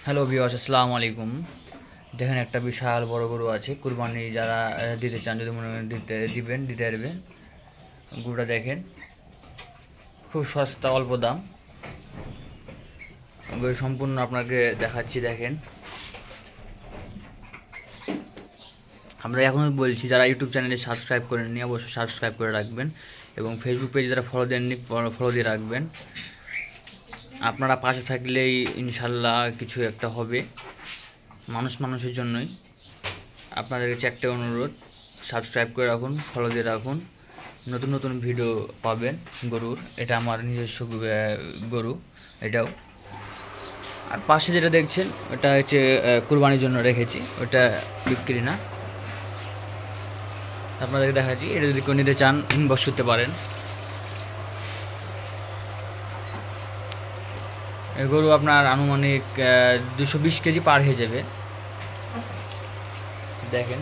Hello viewers, আসসালামু আলাইকুম। দেখেন একটা বিশাল বড় গরু আছে, কুরবানি যারা দিতে চান, যদি মনে করেন দিতে পারবেন। গরুটা দেখেন, খুব সস্তা, অল্প দাম। গরু সম্পূর্ণ আপনাকে দেখাচ্ছি। দেখেন, আমরা এখন বলছি যারা ইউটিউব চ্যানেলে সাবস্ক্রাইব করেননি অবশ্যই সাবস্ক্রাইব করে রাখবেন, এবং ফেসবুক পেজে যারা ফলো দেননি ফলো দিয়ে রাখবেন। আপনারা পাশে থাকলেই ইনশাল্লাহ কিছু একটা হবে। মানুষের জন্যই আপনাদের কাছে একটা অনুরোধ, সাবস্ক্রাইব করে রাখুন, ফলো দিয়ে রাখুন, নতুন নতুন ভিডিও পাবেন গরুর। এটা আমার নিজস্ব গরু এটাও। আর পাশে যেটা দেখছেন ওটা হচ্ছে কুরবানির জন্য রেখেছি, ওটা বিক্রি না। আপনাদেরকে দেখাচ্ছি, এটা যদি কেউ নিতে চান ইনবক্স করতে পারেন। এই গরু আপনার আনুমানিক 220 কেজি পার হয়ে যাবে। দেখেন।